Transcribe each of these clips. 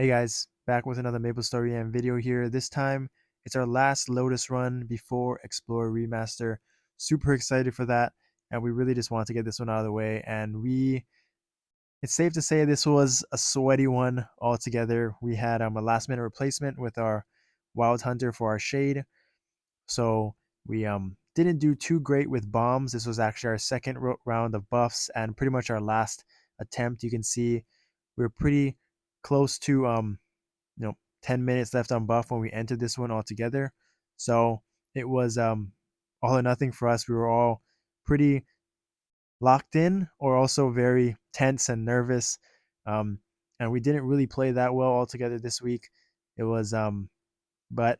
Hey guys, back with another Maplestory and video here. This time, it's our last Lotus run before Explorer Remaster. Super excited for that, and we really just want to get this one out of the way. It's safe to say this was a sweaty one altogether. We had a last-minute replacement with our Wild Hunter for our shade, so we didn't do too great with bombs. This was actually our second round of buffs and pretty much our last attempt. You can see we were pretty close to 10 minutes left on buff when we entered this one altogether. So it was all or nothing for us. We were all pretty locked in or also very tense and nervous. Um, and we didn't really play that well altogether this week. It was but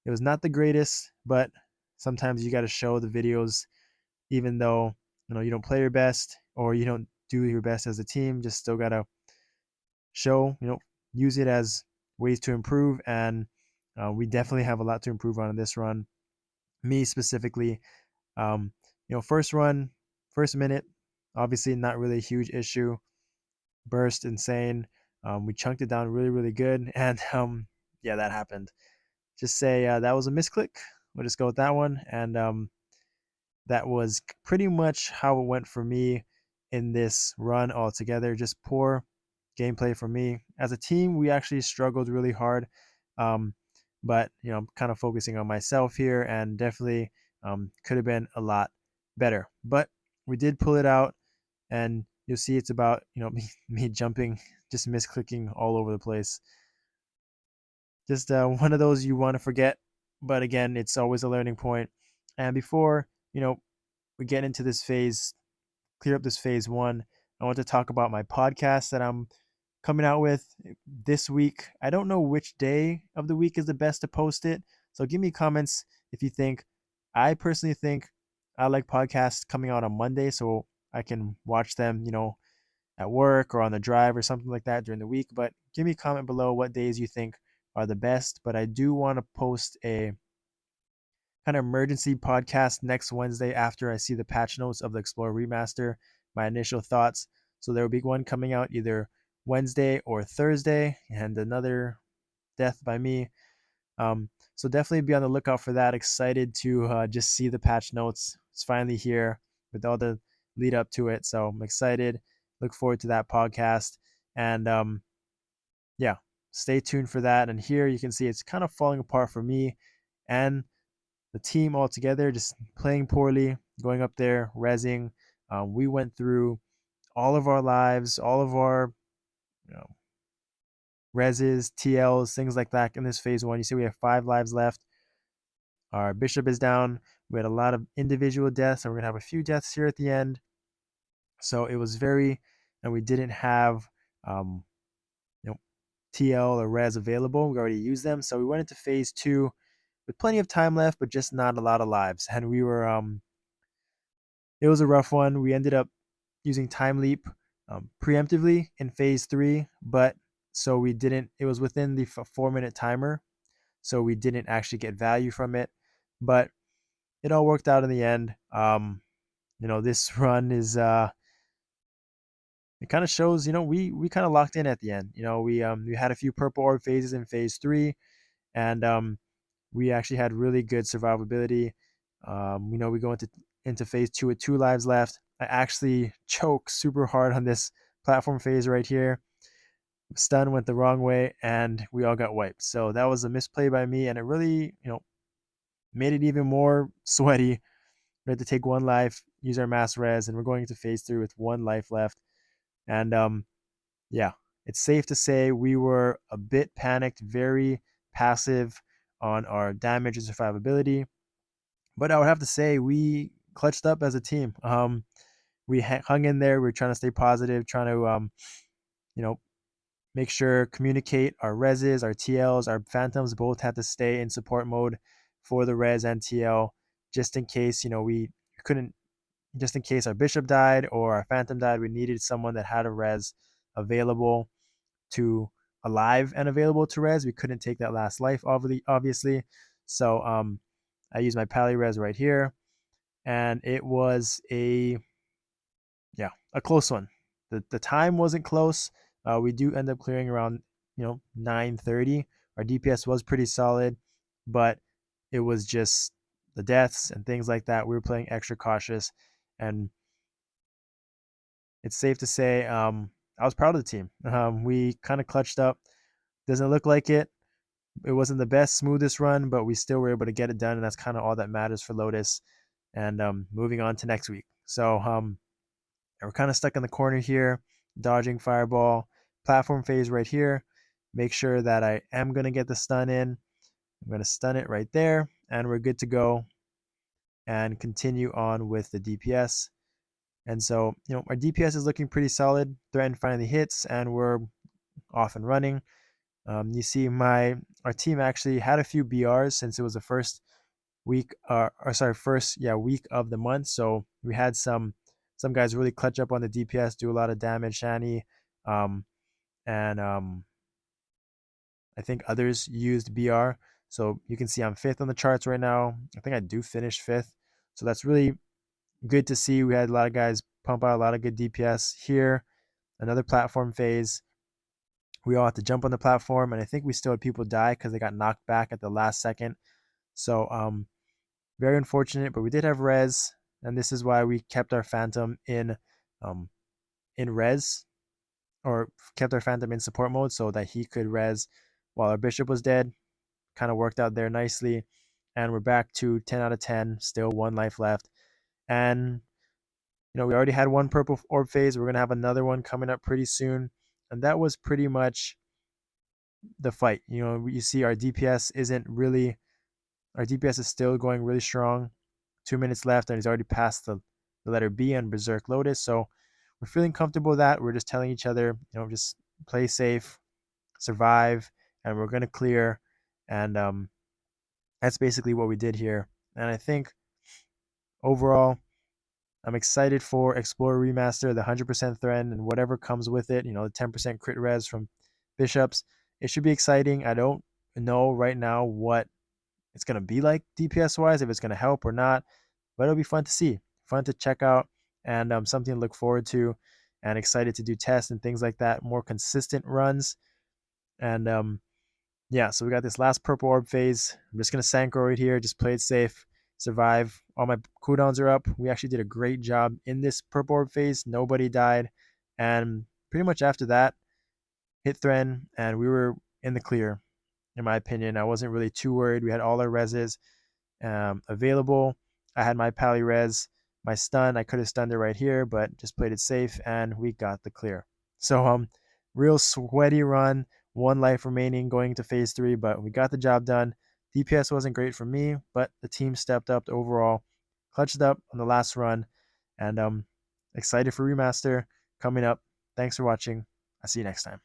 it was not the greatest, but sometimes you got to show the videos even though you don't play your best or you don't do your best as a team, just still got to show, use it as ways to improve. And we definitely have a lot to improve on in this run. Me specifically, um, first run, first minute, obviously not really a huge issue. Burst insane. We chunked it down really, really good. And yeah, that happened. Just say that was a misclick. We'll just go with that one. And that was pretty much how it went for me in this run altogether. Just poor gameplay for me. As a team, we actually struggled really hard. Um, but I'm kind of focusing on myself here, and definitely could have been a lot better. But we did pull it out, and you'll see it's about me jumping, just misclicking all over the place. Just one of those you want to forget, but again, it's always a learning point. And before we get into this phase, clear up this phase one, I want to talk about my podcast that I'm coming out with this week. I don't know which day of the week is the best to post it, so give me comments if you think. I personally think I like podcasts coming out on Monday, so I can watch them, at work or on the drive or something like that during the week. But give me a comment below what days you think are the best. But I do want to post a kind of emergency podcast next Wednesday after I see the patch notes of the Explorer Remaster, my initial thoughts. So there will be one coming out either Wednesday or Thursday, and another death by me. So definitely be on the lookout for that. Excited to just see the patch notes. It's finally here with all the lead up to it. So I'm excited. Look forward to that podcast. And yeah, stay tuned for that. And here you can see it's kind of falling apart for me and the team altogether, just playing poorly, going up there, rezzing. We went through all of our lives, all of our you know, reses, TLs, things like that in this phase one. You see we have 5 lives left. Our bishop is down. We had a lot of individual deaths, and we're going to have a few deaths here at the end. So it was and we didn't have um, TL or res available. We already used them. So we went into phase two with plenty of time left, but just not a lot of lives. And we were it was a rough one. We ended up using time leap preemptively in phase three, but so we didn't. It was within the 4-minute timer, so we didn't actually get value from it. But it all worked out in the end. This run is it kind of shows. We kind of locked in at the end. We had a few purple orb phases in phase three, and we actually had really good survivability. We go into phase two with 2 lives left. I actually choke super hard on this platform phase right here. Stun went the wrong way, and we all got wiped. So that was a misplay by me, and it really, made it even more sweaty. We had to take 1 life, use our mass res, and we're going into phase three with 1 life left. And yeah, it's safe to say we were a bit panicked, very passive on our damage and survivability. But I would have to say we clutched up as a team. We hung in there. We were trying to stay positive, trying to, you know, make sure communicate our reses, our TLs, our phantoms both had to stay in support mode for the res and TL, just in case we couldn't. Just in case our bishop died or our phantom died, we needed someone that had a res available to alive and available to res. We couldn't take that last life, obviously. So I used my pally res right here, and it was a close one. The time wasn't close. We do end up clearing around 930. Our DPS was pretty solid, but it was just the deaths and things like that. We were playing extra cautious, and it's safe to say I was proud of the team. We kind of clutched up. Doesn't look like it. It wasn't the best, smoothest run, but we still were able to get it done, and that's kind of all that matters for Lotus. And moving on to next week. So we're kind of stuck in the corner here, dodging fireball, platform phase right here. Make sure that I am going to get the stun in. I'm going to stun it right there, and we're good to go and continue on with the DPS. And so, our DPS is looking pretty solid. Threaten finally hits, and we're off and running. You see, our team actually had a few BRs since it was the first week, week of the month. So we had some guys really clutch up on the DPS, do a lot of damage. Shani, and I think others used BR. So you can see I'm 5th on the charts right now. I think I do finish 5th. So that's really good to see. We had a lot of guys pump out a lot of good DPS here. Another platform phase. We all had to jump on the platform, and I think we still had people die because they got knocked back at the last second. So very unfortunate, but we did have res, and this is why we kept our Phantom in res, or kept our Phantom in support mode so that he could res while our Bishop was dead. Kind of worked out there nicely, and we're back to 10 out of 10, still 1 life left. And we already had 1 purple orb phase. We're going to have another one coming up pretty soon, and that was pretty much the fight. You see our DPS is still going really strong. 2 minutes left, and he's already passed the letter B on Berserk Lotus. So we're feeling comfortable with that. We're just telling each other, just play safe, survive, and we're going to clear. And that's basically what we did here. And I think overall, I'm excited for Explorer Remaster, the 100% thread, and whatever comes with it. The 10% crit res from Bishops. It should be exciting. I don't know right now what it's going to be like DPS wise, if it's going to help or not, but it'll be fun to see, fun to check out, and something to look forward to, and excited to do tests and things like that, more consistent runs. And yeah, so we got this last purple orb phase. I'm just going to Sanko right here, just play it safe, survive. All my cooldowns are up. We actually did a great job in this purple orb phase. Nobody died, and pretty much after that, hit Thren, and we were in the clear. In my opinion, I wasn't really too worried. We had all our reses available. I had my pally res, my stun. I could have stunned it right here, but just played it safe, and we got the clear. So real sweaty run. 1 life remaining going to phase 3, but we got the job done. DPS wasn't great for me, but the team stepped up overall, clutched up on the last run, and excited for Remaster coming up. Thanks for watching. I'll see you next time.